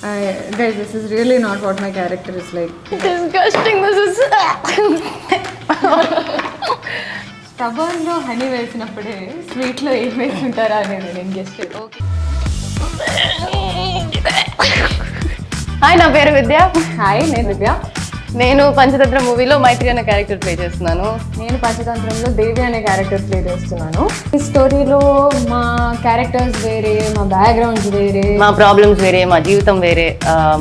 Guys, this is really not what my character is like. Disgusting. This is. Stubborn లో honey వేసినప్పుడే sweet లో ఏం వేసుంటారా అనేది నేను guest. Okay. Hi, నా పేరు విద్య. హాయ్, నేను దివ్య. నేను పంచతంత్రం మూవీలో మైత్రి అనే క్యారెక్టర్ ప్లే చేస్తున్నాను. నేను పంచతంత్రంలో దేవి అనే క్యారెక్టర్ ప్లే చేస్తున్నాను. ఈ స్టోరీలో మా క్యారెక్టర్స్ వేరే, మా బ్యాక్గ్రౌండ్స్ వేరే, మా ప్రాబ్లమ్స్ వేరే, మా జీవితం వేరే,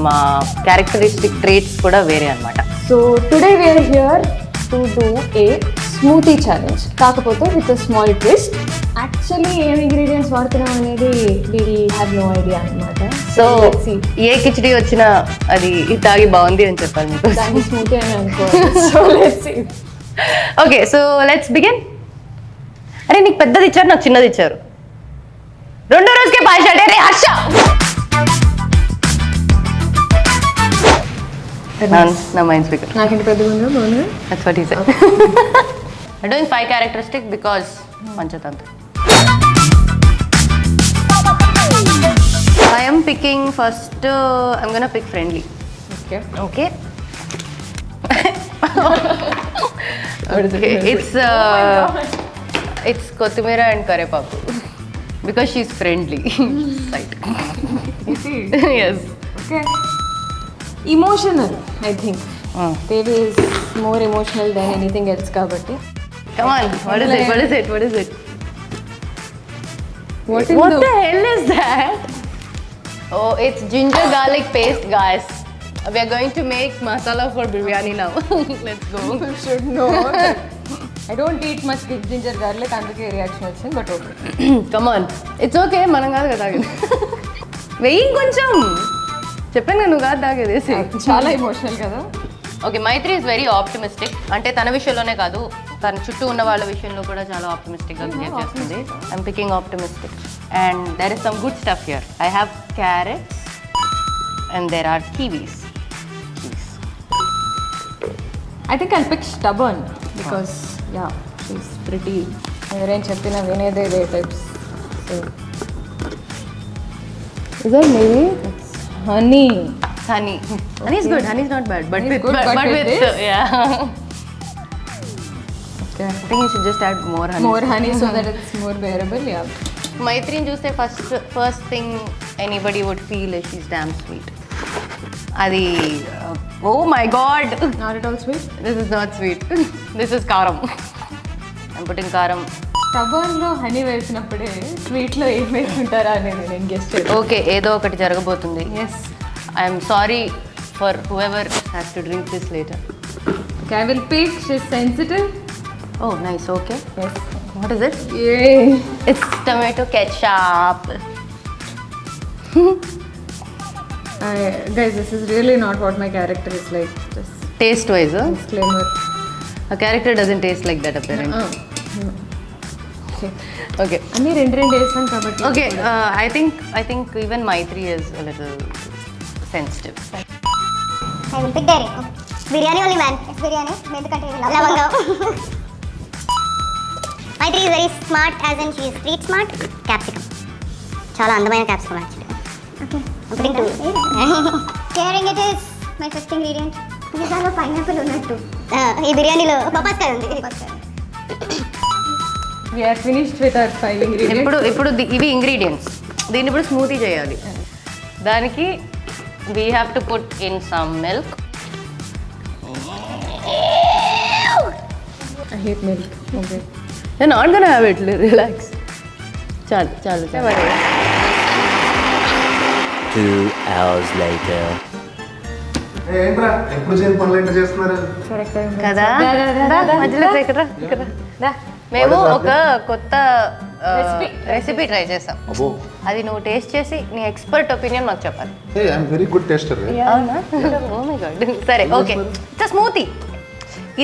మా క్యారెక్టరిస్టిక్ ట్రేట్స్ కూడా వేరే అన్నమాట. So today we are here to do a smoothie challenge, కాకపోతే with a small twist. Actually ఏం ఇంగ్రీడియంట్స్ వాడుతున్నాం అనేది వీల్ హ్యావ్ నో ఐడియా అనమాట. సో ఏ కిచడీ వచ్చినా అది తాగి బాగుంది అని చెప్పాలి మీకు. దాన్ని స్మూతీ అని అనుకోవాలి. So let's see. Okay, so let's begin. అరే, నీకు పెద్దది ఇచ్చారు, నాకు చిన్నది ఇచ్చారు. రెండో రోజుకే పాషా రే హర్ష. నా మైండ్ స్పీకర్ నాకేంటి పెద్దగా ఉందో బాగుంది. That's what he said. I'm doing 5 characteristic because Panchathantram. I am picking first. I'm gonna pick friendly. Okay. Okay. What is Okay. it? It's kothimira and karepaku because she's friendly. Right. You see? Yes. Okay. Emotional, I think. Devi is more emotional than anything else kabatti. Come on. What is it? What is it? What is it? What the hell is that? Oh, it's ginger garlic paste, guys. We are going to make masala for biryani now. Let's go. People should know that I don't eat much ginger garlic, అందుకే reaction వచ్చింది. But okay. Come on. It's okay. మనం కాదు కదా తాగేది. వెయ్యి కొంచెం. చెప్పాను కదా, నువ్వు కాదు తాగేది. చాలా ఎమోషనల్ కదా. Okay, Maitri is very optimistic. అంటే తన విషయంలోనే కాదు, తన చుట్టూ ఉన్న వాళ్ళ విషయంలో కూడా చాలా ఆప్టిమిస్టిక్గా బిహేవ్ చేస్తుంది. I'm picking optimistic and there is some good stuff here. I have carrots and there are kiwis. I think I'll pick stubborn because yeah, she's pretty. ఎవరేం చెప్పినా వినేదే types. So is that maybe honey? Honey. Honey is good. Honey is not bad. But Honey is with, good, but with this? yeah. Okay. I think you should just add more honey. More honey so that it's more bearable. Yeah. Maitri చూస్తే first thing anybody would feel is she's damn sweet. అది oh my god. Not at all sweet. This is not sweet. This is karam. I'm putting karam. Stubborn లో honey వేసినప్పుడే sweet లో ఏం వేసుంటారా అనేది నేను guest చేయాలి. Okay, ఏదో ఒకటి జరగబోతుంది. Yes. I'm sorry for whoever has to drink this later. Okay, I will pick. She's sensitive. Oh, nice. Okay. Yes. What is it? Yay. It's tomato ketchup. Guys, this is really not what my character is like. Just Taste wise, disclaimer. a character doesn't taste like that apparently. Okay. Okay. అన్నీ రెండు వేసాం కాబట్టి. Okay. I think even Maitri is a little sensitive. I will pick Derek. Biryani only man. It's biryani. Mendukante lavanga. Maitri is very smart, as in she is street smart. Capsicum. Chala andamaina capsicum actually. Okay. I'm putting 2. Sharing it is my first ingredient. This is pineapple unnattu. Ee biryani lo papaskaya undi. We are finished with our 5 ingredients. ఇప్పుడు ఇవి ingredients. దీన్ని ఇప్పుడు smoothie చేయాలి. దానికి we have to put in some milk. I hate milk. Okay. You're not gonna have it. Relax. చాలు. 2 hours later. ఏంట్రా ఎప్పుడు చేయని పనులు ఏంటో చేస్తున్నారు కదా. మధ్యలో ఇక్కడ మేము ఒక కొత్త రెసిపీ ట్రై చేసాం. అబ్బో, అది నువ్వు టేస్ట్ చేసి నీ ఎక్స్పర్ట్ ఒపీనియన్ మాకు చెప్పాలి. I am very good taster. అవునా? Oh my god. సరే, ఓకే. It's smoothie.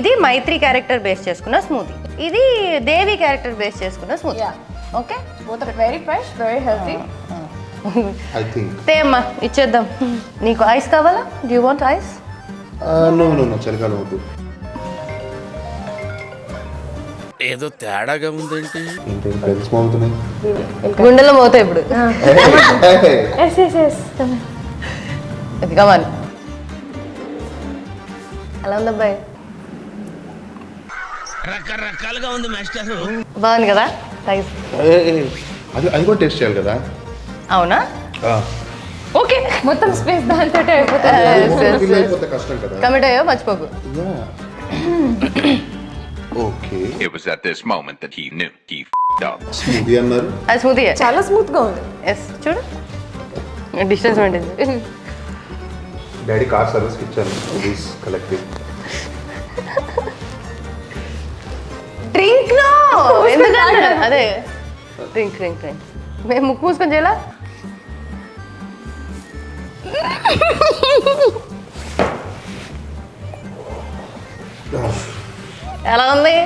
ఇది మైత్రి క్యారెక్టర్ బేస్ చేసుకున్న స్మూతీ, ఇది దేవి క్యారెక్టర్ బేస్ చేసుకున్న smoothie. Okay, Both are very fresh, very healthy. I think తేమ్మా ఇచ్చేద్దాం. నీకు ఐస్ కావాలా? Do you want ice? No చలికాలం వద్దు. ఏదో తేడాగా ఉందేంటి? ఏంటి తెలిసిపోతున్నాయి గుండెలో పోతాయి ఇప్పుడు. Yes. కమాన్. అలా ఉంది అబ్బాయి, రకరకాలుగా ఉంది మాస్టర్. బాగుంది కదా? థ్యాంక్స్. అది కూడా టేస్ట్ చేయాలి కదా. అవునా? ఓకే, మొత్తం స్పేస్ దాంతో ఫిల్ అయిపోతే కష్టం కదా. కమిట్ అయ్యో మర్చిపోకు. Okay. It was at this moment that he knew he f***ed up. Smoothie అన్నారు. అది స్మూతీ. చాలా స్మూత్ గా ఉంది. ఎస్, చూడు distance maintain. Daddy car service ఇచ్చాను. Please collective. డ్రింక్ నో, ఎందుకంటే అదే డ్రింక్ డ్రింక్ డ్రింక్. మేము ముక్కు మూసుకొని చేయాలా? ఎలా ఉంది?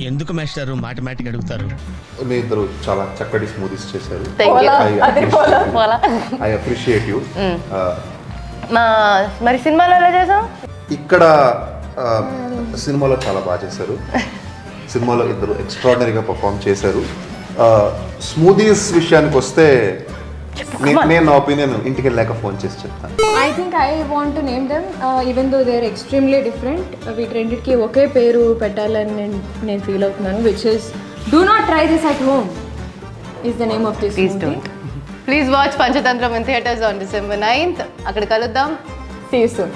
ఎందుకు మాస్టర్ మాటిమాటికి అడుగుతారు? మీ ఇద్దరు చాలా చక్కటి స్మూదీస్ చేశారు. Thank you. పోలా. I appreciate you. మరి సినిమాలో ఎలా చేసాం? ఇక్కడ సినిమాలో చాలా బాగా చేశారు. సినిమాలో ఇద్దరు ఎక్స్ట్రాడనరీగా పర్ఫామ్ చేశారు. స్మూదీస్ విషయానికి వస్తే నేను నా ఒపీనియన్ ఇంటికి వెళ్ళాక ఫోన్ చేసి చెప్తాను. I think I want to name them even though they're extremely different. వీటికి ఒకే పేరు పెట్టాలని నేను ఫీల్ అవుతున్నాను, which is do not try this at home is the name of this Please movie. don't. Please watch Panchathantram in theaters on December 9th. అక్కడ కలుద్దాం. See you soon.